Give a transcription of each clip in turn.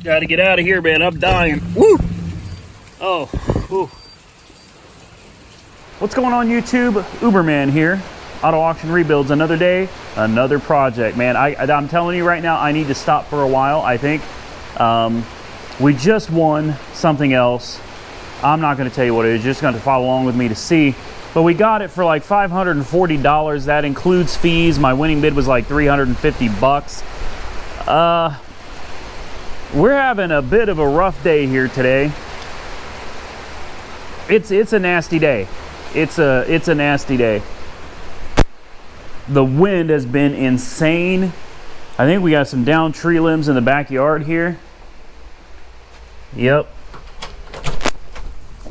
Gotta get out of here, man. I'm dying. Woo! Oh, whew. What's going on, YouTube? Uberman here. Auto Auction Rebuilds. Another day, another project, man. I'm telling you right now, I need to stop for a while, I think. We just won something else. I'm not going to tell you what it is. You're just going to follow along with me to see. But we got it for like $540. That includes fees. My winning bid was like 350 bucks. We're having a bit of a rough day here today. It's a nasty day. It's a nasty day. The wind has been insane. I think we got some down tree limbs in the backyard here. Yep.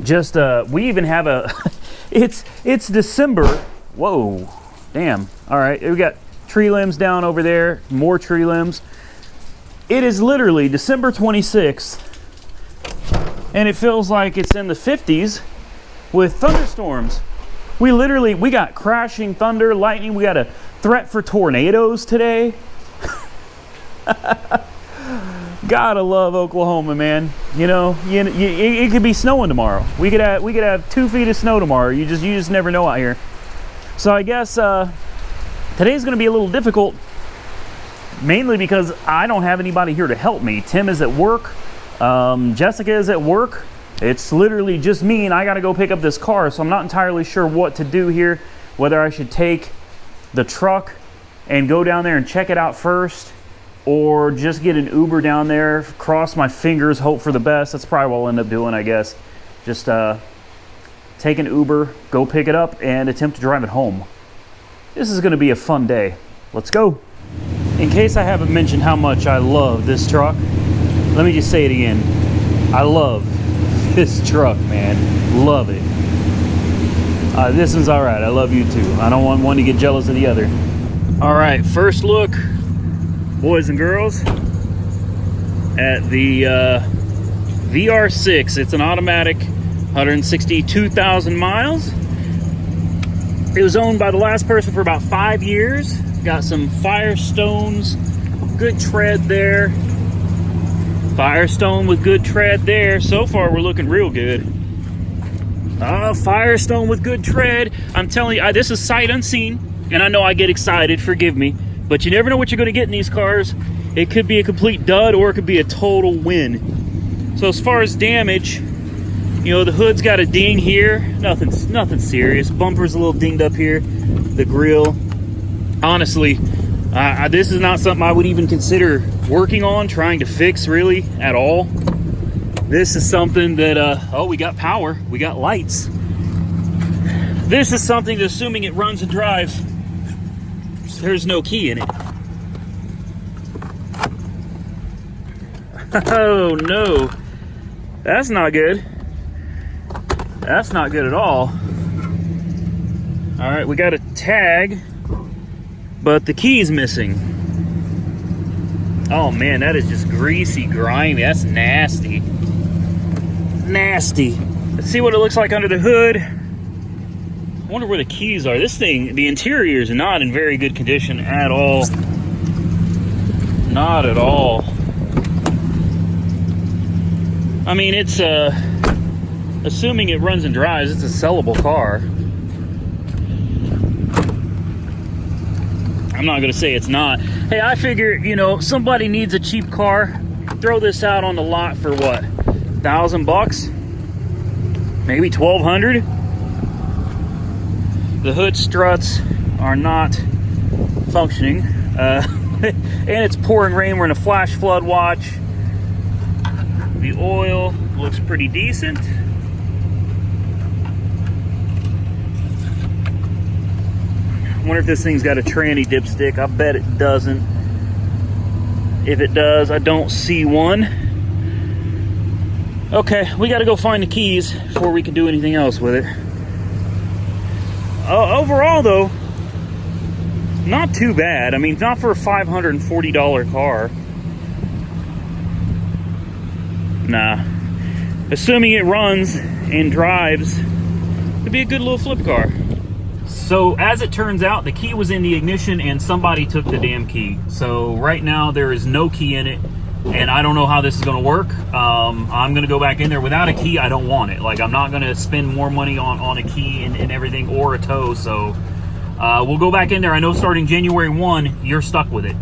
Just we even have a it's December. Whoa, damn. All right, we got tree limbs down over there, more tree limbs. It is literally December 26th, and it feels like it's in the 50s with thunderstorms. We got crashing thunder, lightning. We got a threat for tornadoes today. Gotta love Oklahoma, man. You know, it could be snowing tomorrow. We could have 2 feet of snow tomorrow. You just never know out here. So I guess today's gonna be a little difficult, mainly because I don't have anybody here to help me. Tim is at work. Jessica is at work. It's literally just me, and I gotta go pick up this car. So I'm not entirely sure what to do here. Whether I should take the truck and go down there and check it out first, or just get an Uber down there, cross my fingers, hope for the best. That's probably what I'll end up doing, I guess. Just take an Uber, go pick it up, and attempt to drive it home. This is gonna be a fun day. Let's go. In case I haven't mentioned how much I love this truck, let me just say it again. I love this truck, man. Love it. This one's all right. I love you too. I don't want one to get jealous of the other. All right, first look, boys and girls, at the VR6. It's an automatic, 162,000 miles. It was owned by the last person for about 5 years. Got some Firestones, good tread there. Firestone with good tread there. So far, we're looking real good. Firestone with good tread. I'm telling you, this is sight unseen, and I know I get excited, forgive me. But you never know what you're going to get in these cars. It could be a complete dud, or it could be a total win. So as far as damage, you know, the hood's got a ding here. Nothing serious. Bumper's a little dinged up here. The grill. Honestly, this is not something I would even consider working on, trying to fix really at all. This is something that, oh, we got power. We got lights. This is something that, assuming it runs and drives, there's no key in it. Oh no, that's not good. That's not good at all. All right, we got a tag, but the key's missing. Oh man, that is just greasy, grimy. That's nasty. Nasty. Let's see what it looks like under the hood. I wonder where the keys are. This thing, the interior is not in very good condition at all. Not at all. I mean, it's assuming it runs and drives, it's a sellable car. I'm not gonna say it's not. Hey, I figure, you know, somebody needs a cheap car. Throw this out on the lot for what? $1,000? Maybe 1,200? The hood struts are not functioning. And it's pouring rain. We're in a flash flood watch. The oil looks pretty decent. I wonder if this thing's got a tranny dipstick. I bet it doesn't. If it does, I don't see one. Okay, we got to go find the keys before we can do anything else with it. Overall, though, not too bad. I mean, not for a $540 car. Nah. Assuming it runs and drives, it'd be a good little flip car. So as it turns out, the key was in the ignition and somebody took the damn key. So right now there is no key in it. and I don't know how this is going to work. I'm going to go back in there without a key. I don't want it. Like, I'm not going to spend more money on a key and everything, or a tow. So we'll go back in there. I know starting January 1, you're stuck with it.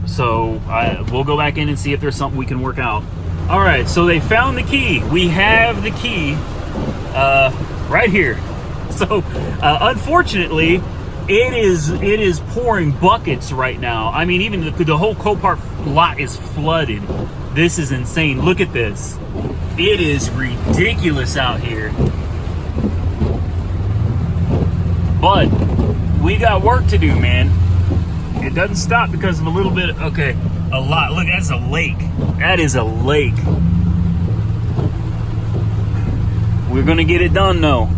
So we'll go back in and see if there's something we can work out. All right, so they found the key. We have the key right here. So unfortunately, it is pouring buckets right now. I mean, even the whole Copart lot is flooded. This is insane. Look at this. It is ridiculous out here. But we got work to do, man. It doesn't stop because of a little bit. Okay, a lot. Look, that's a lake. That is a lake. We're gonna get it done, though.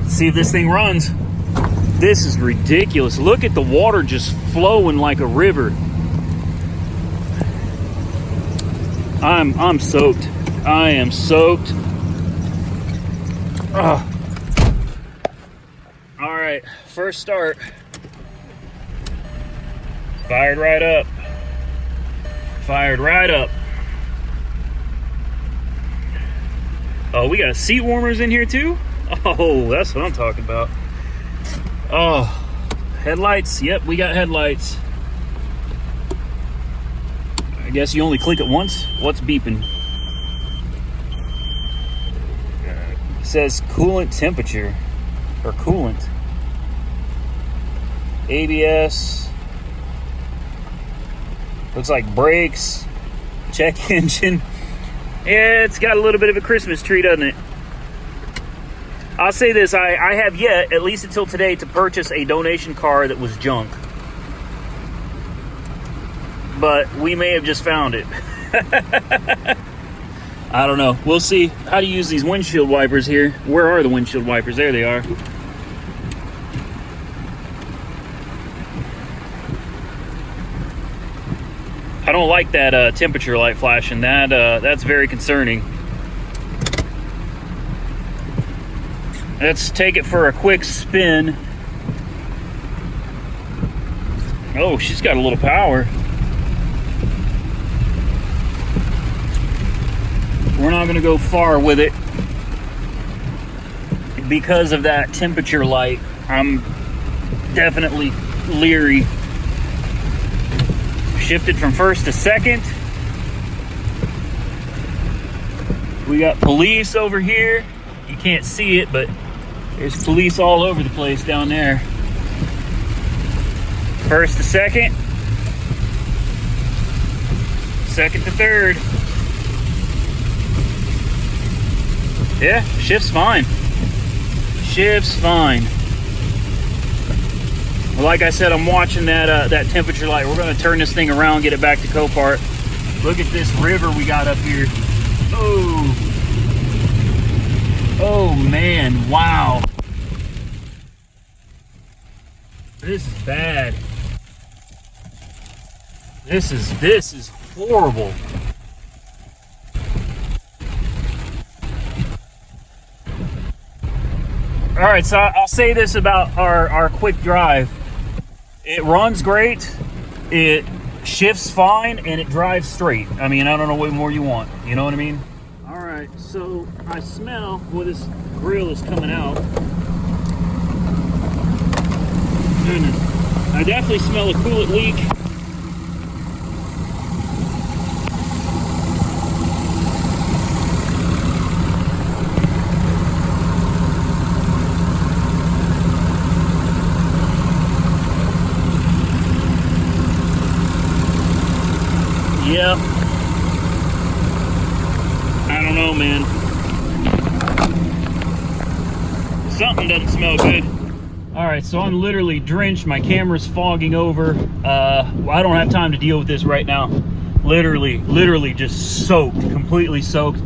See if this thing runs. This is ridiculous. Look at the water just flowing like a river. I'm soaked. I am soaked. Ugh. All right, first start. Fired right up. Fired right up. Oh, we got seat warmers in here too? Oh, that's what I'm talking about. Oh, headlights. Yep, we got headlights. I guess you only click it once. What's beeping? It says coolant temperature, or coolant. ABS. Looks like brakes. Check engine. Yeah, it's got a little bit of a Christmas tree, doesn't it? I'll say this, I have yet, at least until today, to purchase a donation car that was junk. But we may have just found it. I don't know. We'll see how to use these windshield wipers here. Where are the windshield wipers? There they are. I don't like that temperature light flashing. That's very concerning. Let's take it for a quick spin. Oh, she's got a little power. We're not going to go far with it because of that temperature light. I'm definitely leery. Shifted from first to second. We got police over here. You can't see it, but there's police all over the place down there. First to second. Second to third. Yeah, shift's fine. Shift's fine. Well, like I said, I'm watching that temperature light. We're going to turn this thing around, get it back to Copart. Look at this river we got up here. Oh. Oh man, wow. This is bad. This is horrible. All right, so I'll say this about our quick drive. It runs great, it shifts fine, and it drives straight. I mean, I don't know what more you want. You know what I mean? All right, so I smell, well, this grill is coming out. And I definitely smell a coolant leak. Yep. I don't know, man. Something doesn't smell good. All right, so I'm literally drenched. My camera's fogging over. I don't have time to deal with this right now. Literally just soaked, completely soaked.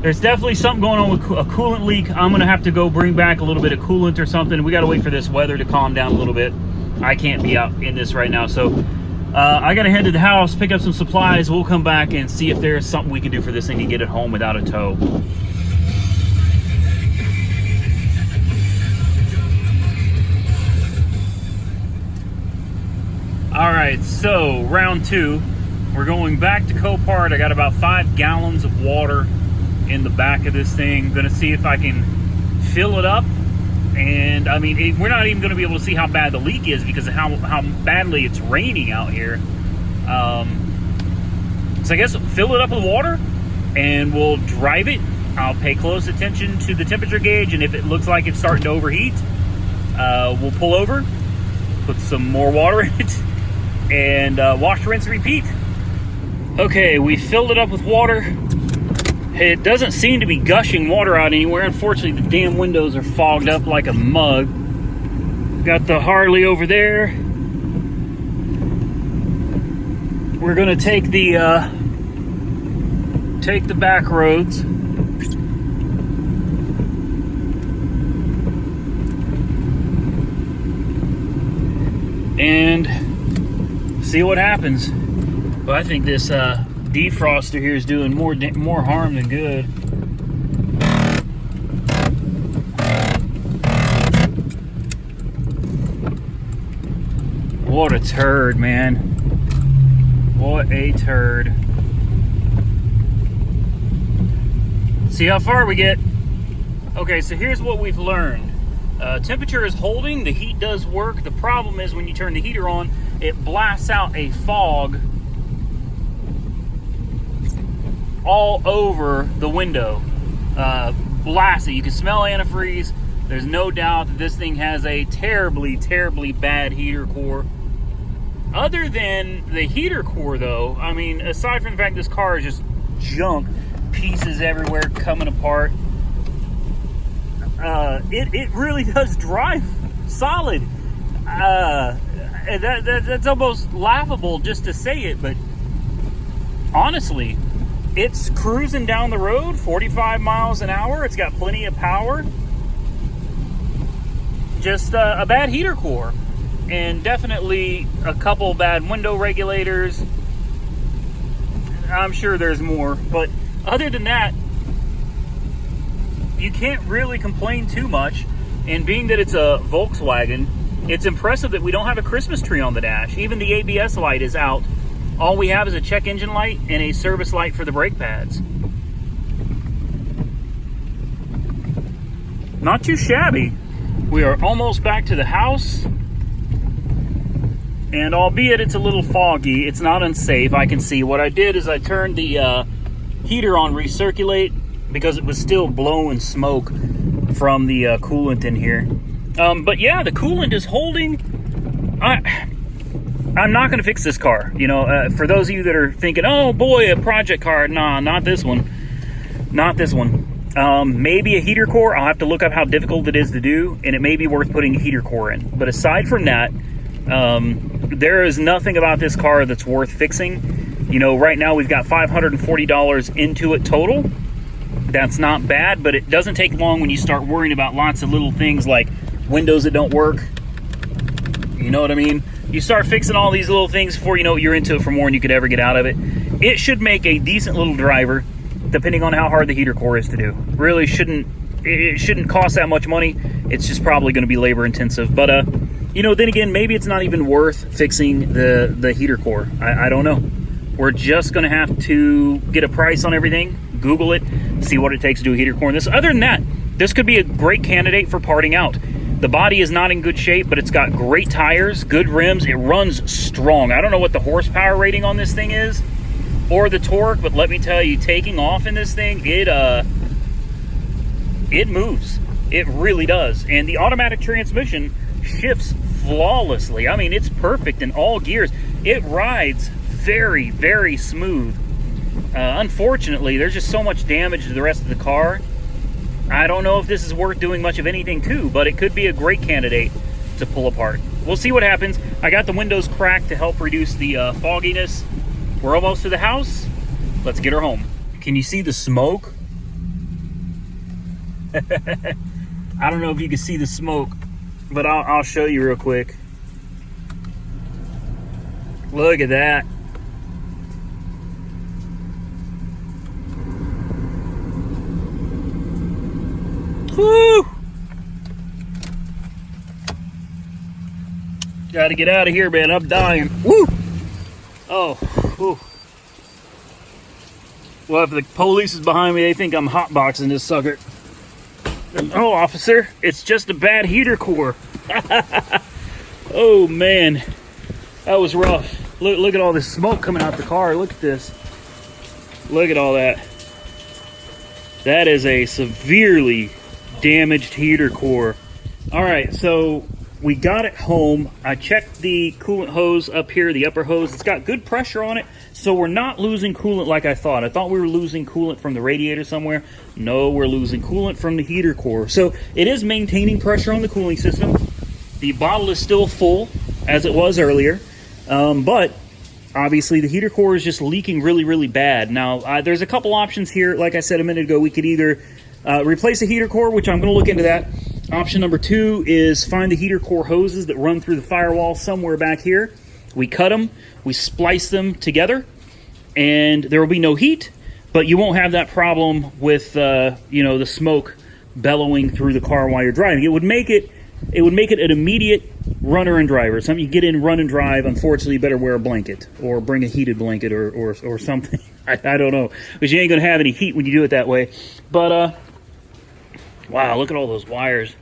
There's definitely something going on with a coolant leak. I'm gonna have to go bring back a little bit of coolant or something. We gotta wait for this weather to calm down a little bit. I can't be out in this right now, so I gotta head to the house, pick up some supplies. We'll come back and see if there's something we can do for this thing to get it home without a tow. So, round two. We're going back to Copart. I got about 5 gallons of water in the back of this thing. Gonna see if I can fill it up. And I mean, we're not even gonna be able to see how bad the leak is because of how badly it's raining out here. So I guess fill it up with water and we'll drive it. I'll pay close attention to the temperature gauge, and if it looks like it's starting to overheat, we'll pull over, put some more water in it, and wash, rinse, repeat. Okay, we filled it up with water. It doesn't seem to be gushing water out anywhere. Unfortunately, the damn windows are fogged up like a mug. Got the Harley over there. We're gonna take the back roads. And see what happens. But I think this defroster here is doing more harm than good. What a turd, man. What a turd. See how far we get. Okay, so here's what we've learned. Temperature is holding, the heat does work. The problem is when you turn the heater on, it blasts out a fog all over the window. Blast it. You can smell antifreeze. There's no doubt that this thing has a terribly, terribly bad heater core. Other than the heater core, though, I mean, aside from the fact this car is just junk, pieces everywhere coming apart, it really does drive solid. That's almost laughable just to say it, but honestly, it's cruising down the road 45 miles an hour. It's got plenty of power. Just a bad heater core, and definitely a couple bad window regulators. I'm sure there's more, but other than that, you can't really complain too much. And being that it's a Volkswagen, it's impressive that we don't have a Christmas tree on the dash. Even the ABS light is out. All we have is a check engine light and a service light for the brake pads. Not too shabby. We are almost back to the house. And albeit it's a little foggy, it's not unsafe. I can see. What I did is I turned the heater on recirculate because it was still blowing smoke from the coolant in here. But yeah, the coolant is holding. I'm not going to fix this car. You know, for those of you that are thinking, oh boy, a project car. Nah, not this one. Not this one. Maybe a heater core. I'll have to look up how difficult it is to do, and it may be worth putting a heater core in. But aside from that, there is nothing about this car that's worth fixing. You know, right now we've got $540 into it total. That's not bad, but it doesn't take long when you start worrying about lots of little things like windows that don't work. You know what I mean? You start fixing all these little things before you know it, you're into it for more than you could ever get out of it. It should make a decent little driver, depending on how hard the heater core is to do. Really it shouldn't cost that much money. It's just probably going to be labor intensive. But you know, then again, maybe it's not even worth fixing the heater core. I don't know. We're just going to have to get a price on everything, Google it, see what it takes to do a heater core in this. Other than that, this could be a great candidate for parting out. The body is not in good shape, but it's got great tires, good rims. It runs strong. I don't know what the horsepower rating on this thing is or the torque, but let me tell you, taking off in this thing, it moves. It really does. And the automatic transmission shifts flawlessly. I mean, it's perfect in all gears. It rides very, very smooth. Unfortunately, there's just so much damage to the rest of the car. I don't know if this is worth doing much of anything to, but it could be a great candidate to pull apart. We'll see what happens. I got the windows cracked to help reduce the fogginess. We're almost to the house. Let's get her home. Can you see the smoke? I don't know if you can see the smoke, but I'll show you real quick. Look at that. Woo! Gotta get out of here, man. I'm dying. Woo! Oh, whew. Well, if the police is behind me, they think I'm hotboxing this sucker. Oh, officer, it's just a bad heater core. Oh, man. That was rough. Look at all this smoke coming out the car. Look at this. Look at all that. That is a severely damaged heater core. All right, so we got it home. I checked the coolant hose up here, the upper hose. It's got good pressure on it, so we're not losing coolant like I thought. I thought we were losing coolant from the radiator somewhere. No, we're losing coolant from the heater core. So it is maintaining pressure on the cooling system. The bottle is still full, as it was earlier, but obviously the heater core is just leaking really, really bad. Now, there's a couple options here. Like I said a minute ago, we could either replace the heater core, which I'm going to look into that. Option number 2 is find the heater core hoses that run through the firewall somewhere back here. We cut them, we splice them together, and there will be no heat, but you won't have that problem with you know, the smoke bellowing through the car while you're driving. It would make it an immediate runner and driver. Something you get in, run and drive. Unfortunately, you better wear a blanket or bring a heated blanket or something. I don't know, because you ain't gonna have any heat when you do it that way. But wow, look at all those wires.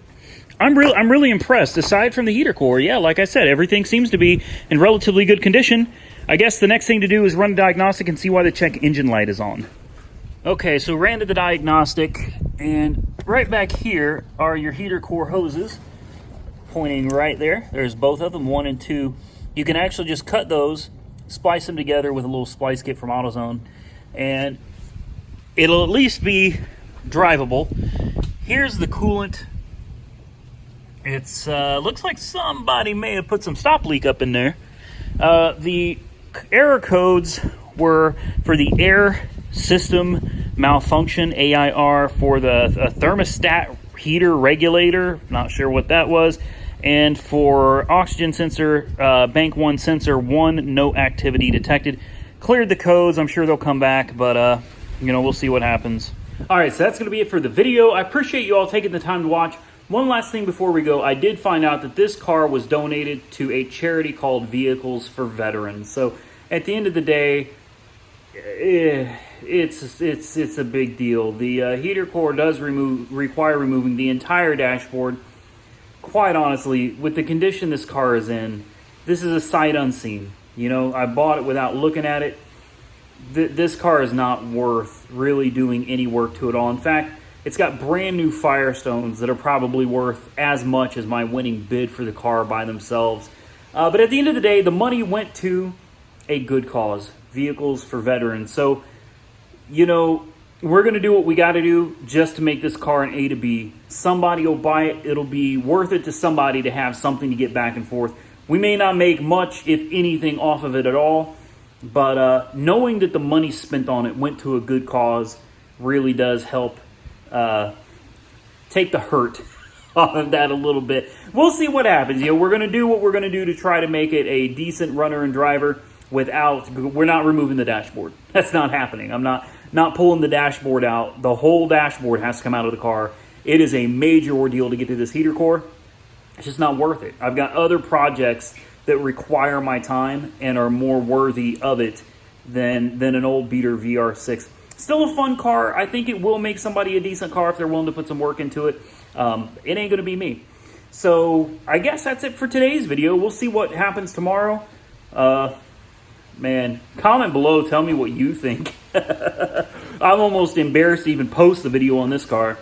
I'm really impressed. Aside from the heater core, yeah, like I said, everything seems to be in relatively good condition. I guess the next thing to do is run a diagnostic and see why the check engine light is on. Okay, so ran to the diagnostic, and right back here are your heater core hoses, pointing right there. There's both of them, 1 and 2. You can actually just cut those, splice them together with a little splice kit from AutoZone, and it'll at least be drivable. Here's the coolant. It's looks like somebody may have put some stop leak up in there. The error codes were for the air system malfunction, AIR, for the thermostat heater regulator, not sure what that was, and for oxygen sensor, bank 1 sensor 1, no activity detected. Cleared the codes. I'm sure they'll come back, but you know, we'll see what happens. All right, so that's going to be it for the video. I appreciate you all taking the time to watch. One last thing before we go, I did find out that this car was donated to a charity called Vehicles for Veterans. So at the end of the day, it's a big deal. The heater core does require removing the entire dashboard. Quite honestly, with the condition this car is in, this is a sight unseen. You know, I bought it without looking at it. This car is not worth really doing any work to it all. In fact, it's got brand new Firestones that are probably worth as much as my winning bid for the car by themselves. But at the end of the day, the money went to a good cause, Vehicles for Veterans. So, you know, we're going to do what we got to do just to make this car an A to B. Somebody will buy it. It'll be worth it to somebody to have something to get back and forth. We may not make much, if anything, off of it at all. But knowing that the money spent on it went to a good cause really does help take the hurt off of that a little bit. We'll see what happens. You know, we're going to do what we're going to do to try to make it a decent runner and driver without, we're not removing the dashboard. That's not happening. I'm not pulling the dashboard out. The whole dashboard has to come out of the car. It is a major ordeal to get to this heater core. It's just not worth it. I've got other projects that require my time and are more worthy of it than an old beater VR6. Still a fun car. I think it will make somebody a decent car if they're willing to put some work into it. It ain't going to be me. So I guess that's it for today's video. We'll see what happens tomorrow. Man, comment below. Tell me what you think. I'm almost embarrassed to even post the video on this car.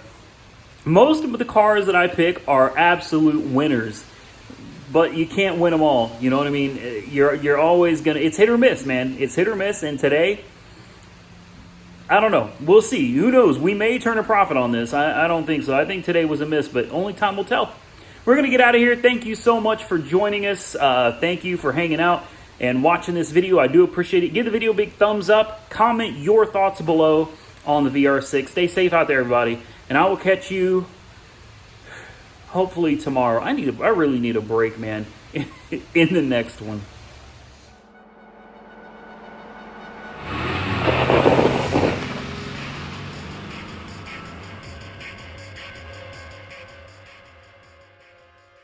Most of the cars that I pick are absolute winners, but you can't win them all. You know what I mean? You're always gonna. It's hit or miss, man. It's hit or miss. And today, I don't know. We'll see. Who knows? We may turn a profit on this. I don't think so. I think today was a miss, but only time will tell. We're going to get out of here. Thank you so much for joining us. Thank you for hanging out and watching this video. I do appreciate it. Give the video a big thumbs up. Comment your thoughts below on the VR6. Stay safe out there, everybody. And I will catch you hopefully tomorrow. I really need a break, man, in the next one.